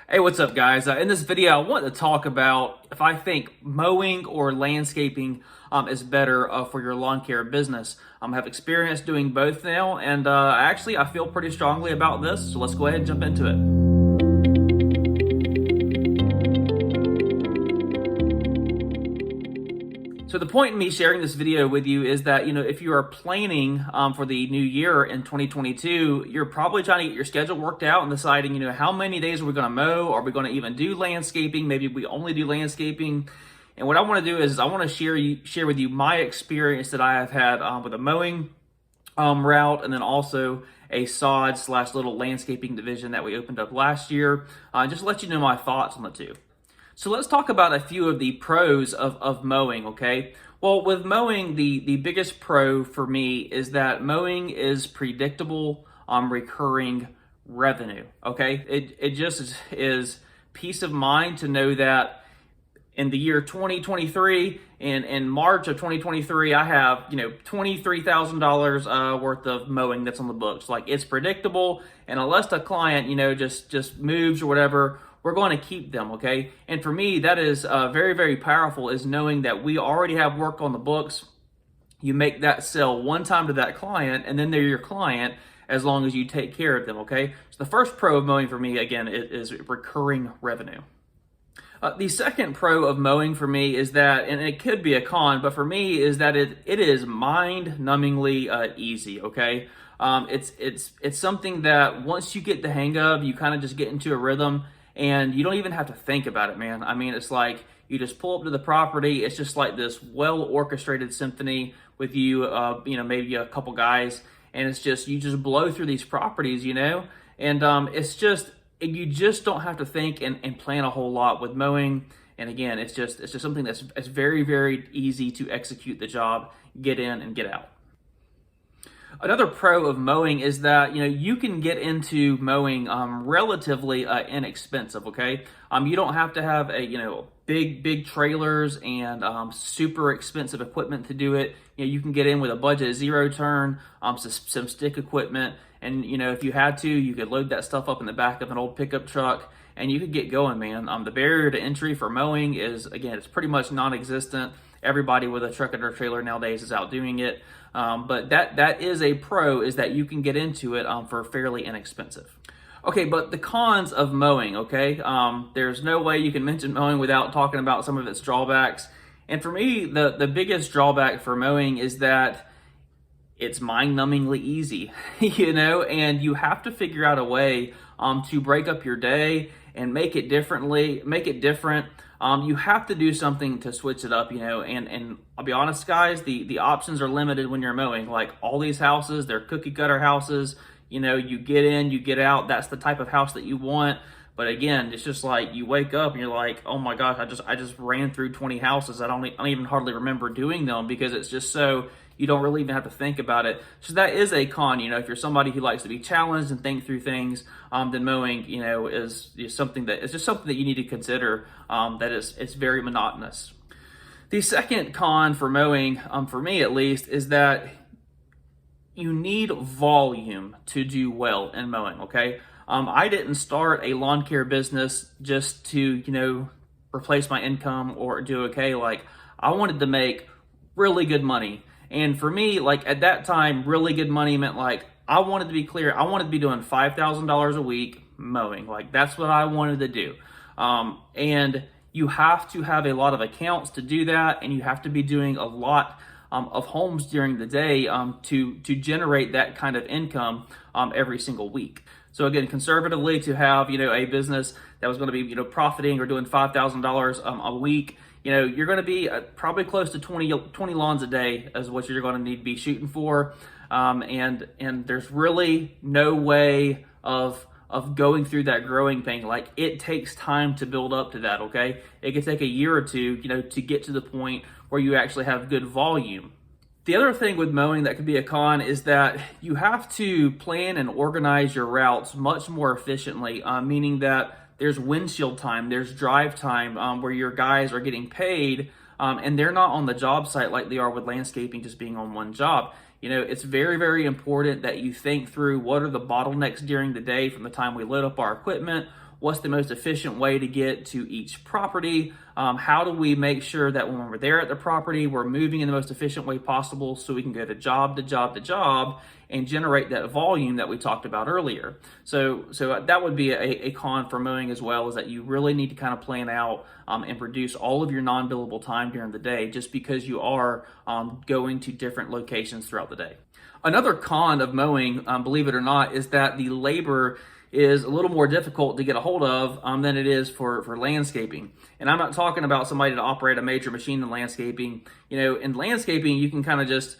Hey, what's up, guys? In this video, I want to talk about if I think mowing or landscaping is better for your lawn care business. I have experience doing both now, and actually, I feel pretty strongly about this. So let's go ahead and jump into it. So the point in me sharing this video with you is that, if you are planning for the new year in 2022, you're probably trying to get your schedule worked out and deciding, how many days are we going to mow? Are we going to even do landscaping? Maybe we only do landscaping. And what I want to do is I want to share with you my experience that I have had with a mowing route, and then also a sod / little landscaping division that we opened up last year. Just to let you know my thoughts on the two. So let's talk about a few of the pros of mowing, okay? Well, with mowing, the biggest pro for me is that mowing is predictable, recurring revenue, okay? It just is peace of mind to know that in the year 2023, in March of 2023, I have, $23,000 worth of mowing that's on the books. Like, it's predictable, and unless the client, just moves or whatever, we're going to keep them, okay? And for me, that is very, very powerful, is knowing that we already have work on the books. You make that sale one time to that client, and then they're your client as long as you take care of them, okay? So the first pro of mowing for me, again, is recurring revenue. The second pro of mowing for me is that, and it could be a con, but for me is that it is mind-numbingly easy, okay? It's something that once you get the hang of, you kind of just get into a rhythm, and you don't even have to think about it, man. I mean, it's like you just pull up to the property. It's just like this well-orchestrated symphony with you, maybe a couple guys, and it's just, you just blow through these properties, and it's just, you just don't have to think and plan a whole lot with mowing. And again, it's just something that's very, very easy to execute the job, get in and get out. Another pro of mowing is that, you can get into mowing relatively inexpensive, okay? You don't have to have big trailers and super expensive equipment to do it. You can get in with a budget of zero turn, some stick equipment, and if you had to, you could load that stuff up in the back of an old pickup truck and you could get going, man. The barrier to entry for mowing is, again, it's pretty much non-existent. Everybody with a truck and a trailer nowadays is out doing it. But that is a pro, is that you can get into it for fairly inexpensive. Okay, but the cons of mowing, okay? There's no way you can mention mowing without talking about some of its drawbacks. And for me, the biggest drawback for mowing is that it's mind-numbingly easy, and you have to figure out a way to break up your day and make it different. You have to do something to switch it up, and I'll be honest, guys, the options are limited when you're mowing. Like, all these houses, they're cookie cutter houses. You get in, you get out. That's the type of house that you want. But again, it's just like you wake up and you're like, oh my gosh, I just ran through 20 houses. I don't even hardly remember doing them, because it's just so, you don't really even have to think about it. So that is a con. If you're somebody who likes to be challenged and think through things, then mowing, is something that it's just something that you need to consider. That it's very monotonous. The second con for mowing, for me at least, is that you need volume to do well in mowing. Okay, I didn't start a lawn care business just to replace my income or do okay. Like, I wanted to make really good money. And for me, like, at that time, really good money meant, like, I wanted to be clear, I wanted to be doing $5,000 a week mowing. Like, that's what I wanted to do. And you have to have a lot of accounts to do that, and you have to be doing a lot of homes during the day to generate that kind of income every single week. So again, conservatively, to have a business that was going to be profiting or doing $5,000 a week, you're going to be probably close to 20 lawns a day is what you're going to need to be shooting for. And there's really no way of going through that growing pain. Like, it takes time to build up to that, okay? It could take a year or two, to get to the point where you actually have good volume. The other thing with mowing that could be a con is that you have to plan and organize your routes much more efficiently, meaning that there's windshield time, there's drive time, where your guys are getting paid, and they're not on the job site like they are with landscaping, just being on one job. It's very, very important that you think through what are the bottlenecks during the day from the time we load up our equipment what's the most efficient way to get to each property, how do we make sure that when we're there at the property, we're moving in the most efficient way possible so we can go to job to job to job and generate that volume that we talked about earlier. So that would be a con for mowing as well, is that you really need to kind of plan out and reduce all of your non-billable time during the day, just because you are going to different locations throughout the day. Another con of mowing, believe it or not, is that the labor is a little more difficult to get a hold of than it is for landscaping. And I'm not talking about somebody to operate a major machine in landscaping. You know, in landscaping, you can kind of just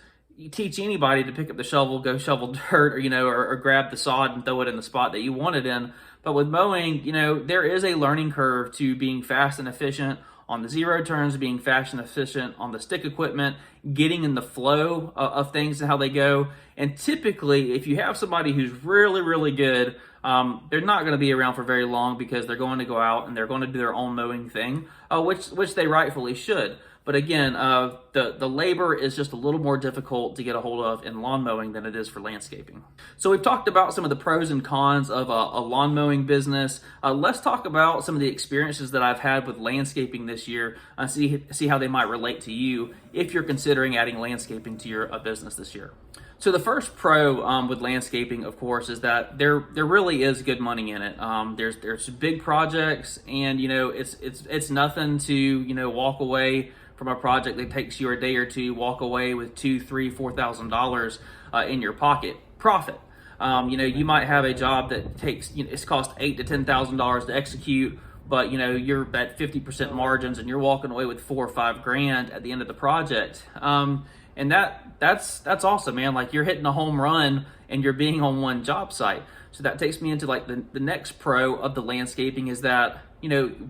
teach anybody to pick up the shovel, go shovel dirt, or grab the sod and throw it in the spot that you want it in. But with mowing, there is a learning curve to being fast and efficient on the zero turns, being fast and efficient on the stick equipment, getting in the flow of things and how they go. And typically, if you have somebody who's really, really good, they're not going to be around for very long, because they're going to go out and they're going to do their own mowing thing, which they rightfully should. But again, the labor is just a little more difficult to get a hold of in lawn mowing than it is for landscaping. So we've talked about some of the pros and cons of a lawn mowing business. Let's talk about some of the experiences that I've had with landscaping this year and see how they might relate to you if you're considering adding landscaping to your business this year. So the first pro with landscaping, of course, is that there really is good money in it. There's big projects, and it's nothing to walk away from a project that takes you a day or two, walk away with $2,000, $3,000, $4,000 in your pocket profit. You might have a job that takes it's cost $8,000 to $10,000 to execute, but you're at 50% margins and you're walking away with $4,000 or $5,000 at the end of the project. And that's awesome, man. Like, you're hitting a home run and you're being on one job site. So that takes me into like the next pro of the landscaping, is that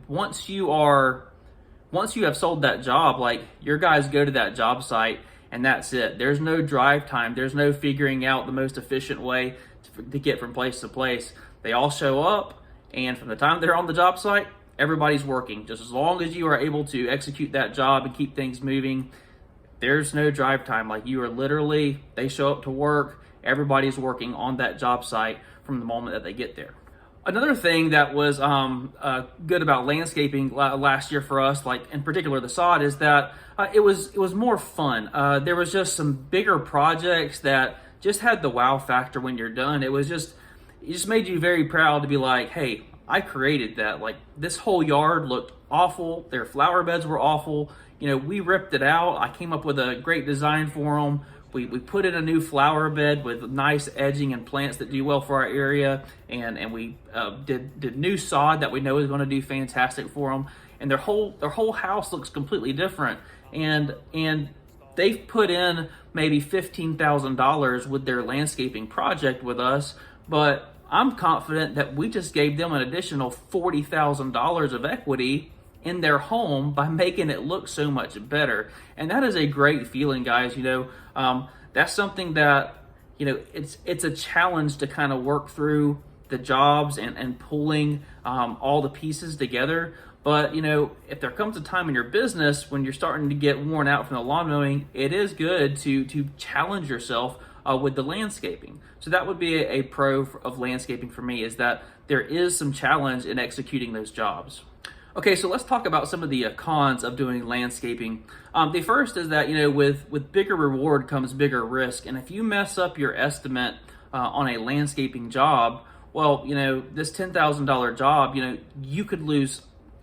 once you have sold that job, like, your guys go to that job site and that's it. There's no drive time. There's no figuring out the most efficient way to get from place to place. They all show up, and from the time they're on the job site, everybody's working. Just as long as you are able to execute that job and keep things moving, there's no drive time. Like, you are literally, they show up to work, everybody's working on that job site from the moment that they get there. Another thing that was good about landscaping last year for us, like in particular the sod, is that it was more fun. There was just some bigger projects that just had the wow factor when you're done. It just made you very proud to be like, hey, I created that. Like, this whole yard looked awful. Their flower beds were awful. We ripped it out. I came up with a great design for them. We put in a new flower bed with nice edging and plants that do well for our area, and we did new sod that we know is going to do fantastic for them. And their whole house looks completely different. And they've put in maybe $15,000 with their landscaping project with us, but I'm confident that we just gave them an additional $40,000 of equity in their home by making it look so much better. And that is a great feeling, guys. That's something that, it's a challenge to kind of work through the jobs and pulling all the pieces together. But, if there comes a time in your business when you're starting to get worn out from the lawn mowing, it is good to challenge yourself with the landscaping. So that would be a pro of landscaping for me, is that there is some challenge in executing those jobs. Okay, so let's talk about some of the cons of doing landscaping. The first is that, with bigger reward comes bigger risk. And if you mess up your estimate on a landscaping job, well, this $10,000 job, you could lose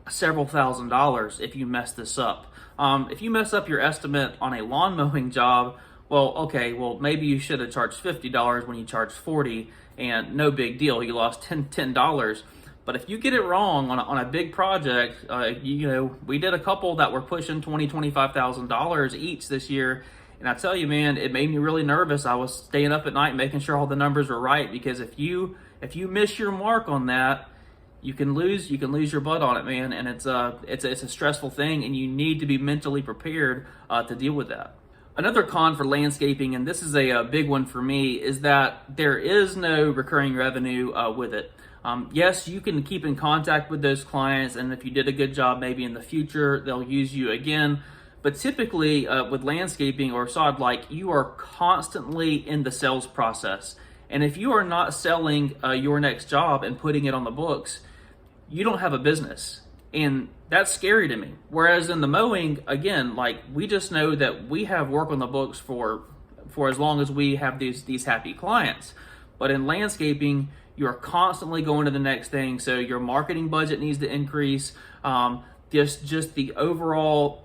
several $1,000s if you mess this up. If you mess up your estimate on a lawn mowing job, well, maybe you should have charged $50 when you charged $40, and no big deal. You lost $10. But if you get it wrong on a big project, we did a couple that were pushing $20,000, $25,000 each this year. And I tell you, man, it made me really nervous. I was staying up at night making sure all the numbers were right, because if you miss your mark on that, you can lose your butt on it, man. And it's a stressful thing, and you need to be mentally prepared to deal with that. Another con for landscaping, and this is a big one for me, is that there is no recurring revenue with it. Yes, you can keep in contact with those clients, and if you did a good job, maybe in the future, they'll use you again. But typically with landscaping or sod, like, you are constantly in the sales process. And if you are not selling your next job and putting it on the books, you don't have a business. And that's scary to me. Whereas in the mowing, again, like we just know that we have work on the books for as long as we have these happy clients. But in landscaping, you're constantly going to the next thing. So your marketing budget needs to increase. Just the overall,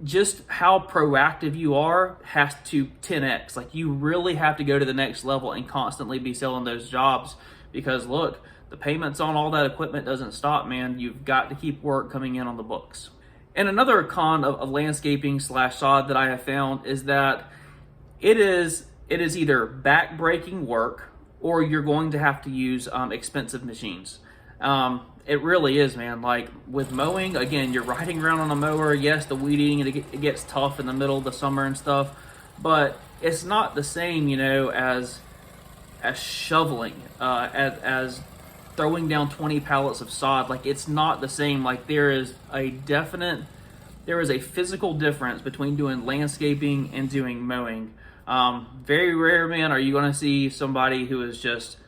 just how proactive you are has to 10x. Like you really have to go to the next level and constantly be selling those jobs, because look, the payments on all that equipment doesn't stop, man. You've got to keep work coming in on the books. And another con of landscaping / sod that I have found is that it is either back-breaking work, or you're going to have to use expensive machines. It really is, man. Like with mowing, again, you're riding around on a mower. Yes, the weed eating, it gets tough in the middle of the summer and stuff, but it's not the same, as shoveling, as throwing down 20 pallets of sod. Like it's not the same. Like there is a physical difference between doing landscaping and doing mowing. Very rare, man, are you going to see somebody who is just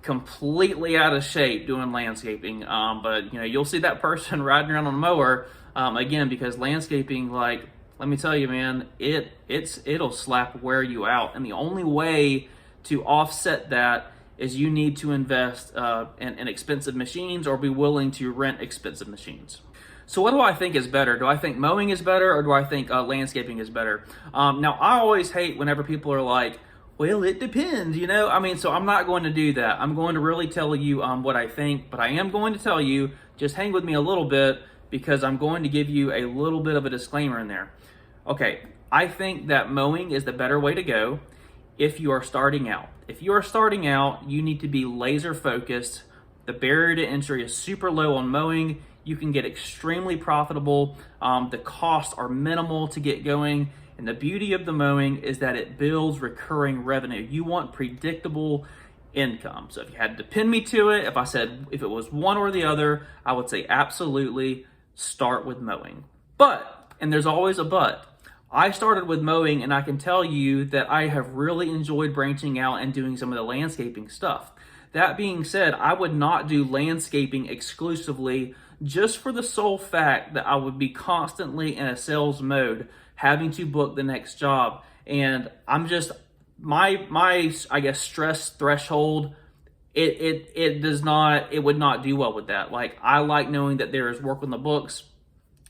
completely out of shape doing landscaping. But you'll see that person riding around on a mower, again, because landscaping, like, let me tell you, man, it'll slap wear you out. And the only way to offset that is you need to invest in expensive machines, or be willing to rent expensive machines. So what do I think is better? Do I think mowing is better, or do I think landscaping is better? Now, I always hate whenever people are like, well, it depends, so I'm not going to do that. I'm going to really tell you what I think, but I am going to tell you, just hang with me a little bit, because I'm going to give you a little bit of a disclaimer in there. Okay, I think that mowing is the better way to go if you are starting out. If you are starting out, you need to be laser focused. The barrier to entry is super low on mowing. You can get extremely profitable. The costs are minimal to get going. And the beauty of the mowing is that it builds recurring revenue. You want predictable income. So if you had to pin me to it, if I said if it was one or the other, I would say absolutely start with mowing. But, and there's always a but, I started with mowing, and I can tell you that I have really enjoyed branching out and doing some of the landscaping stuff. That being said, I would not do landscaping exclusively, just for the sole fact that I would be constantly in a sales mode, having to book the next job. And I'm just, my I guess stress threshold, it would not do well with that. Like, I like knowing that there is work on the books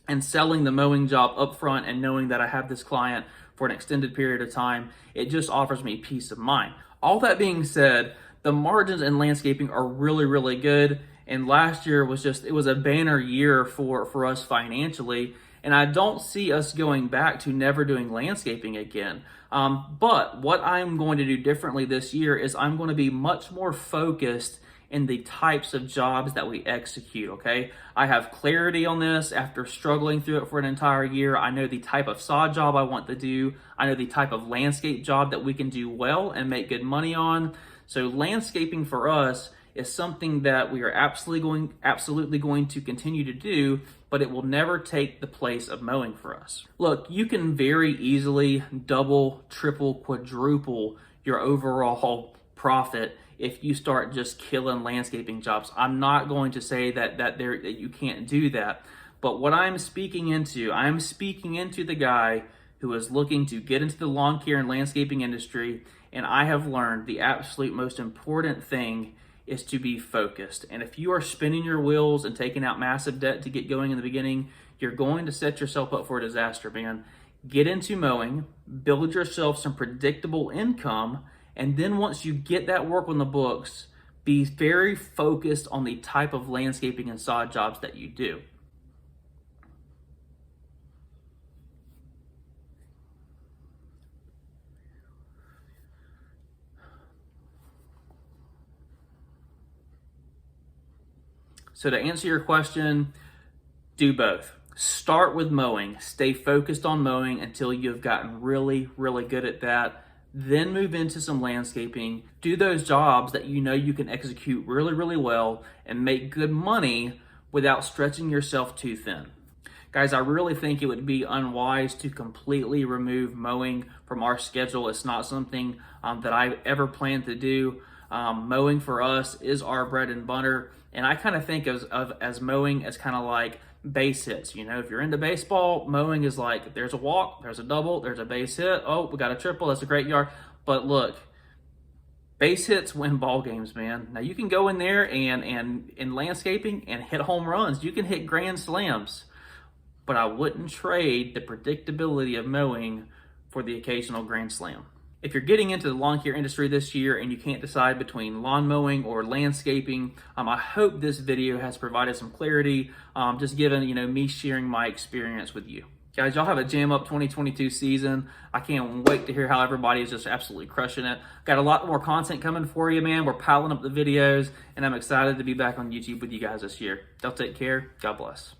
and selling the mowing job up front, and knowing that I have this client for an extended period of time. It just offers me peace of mind. All that being said, the margins in landscaping are really, really good. And last year it was a banner year for us financially. And I don't see us going back to never doing landscaping again. But what I'm going to do differently this year is I'm going to be much more focused in the types of jobs that we execute, okay? I have clarity on this after struggling through it for an entire year. I know the type of sod job I want to do. I know the type of landscape job that we can do well and make good money on. So landscaping for us is something that we are absolutely going to continue to do, but it will never take the place of mowing for us. Look, you can very easily double, triple, quadruple your overall profit if you start just killing landscaping jobs. I'm not going to say that you can't do that, but what I'm speaking into the guy who is looking to get into the lawn care and landscaping industry, and I have learned the absolute most important thing is to be focused. And if you are spinning your wheels and taking out massive debt to get going in the beginning, you're going to set yourself up for a disaster, man. Get into mowing, build yourself some predictable income, and then once you get that work on the books, be very focused on the type of landscaping and sod jobs that you do. So to answer your question, do both. Start with mowing. Stay focused on mowing until you've gotten really, really good at that. Then move into some landscaping. Do those jobs that you know you can execute really, really well and make good money without stretching yourself too thin. Guys, I really think it would be unwise to completely remove mowing from our schedule. It's not something that I ever planned to do. Mowing for us is our bread and butter, And I kind of think as mowing as kind of like base hits. You know, if you're into baseball, mowing is like there's a walk, there's a double, there's a base hit. Oh, we got a triple. That's a great yard. But look, base hits win ball games, man. Now you can go in there and in landscaping and hit home runs. You can hit grand slams, but I wouldn't trade the predictability of mowing for the occasional grand slam. If you're getting into the lawn care industry this year and you can't decide between lawn mowing or landscaping, I hope this video has provided some clarity, just given, me sharing my experience with you. Guys, y'all have a jam up 2022 season. I can't wait to hear how everybody is just absolutely crushing it. Got a lot more content coming for you, man. We're piling up the videos, and I'm excited to be back on YouTube with you guys this year. Y'all take care. God bless.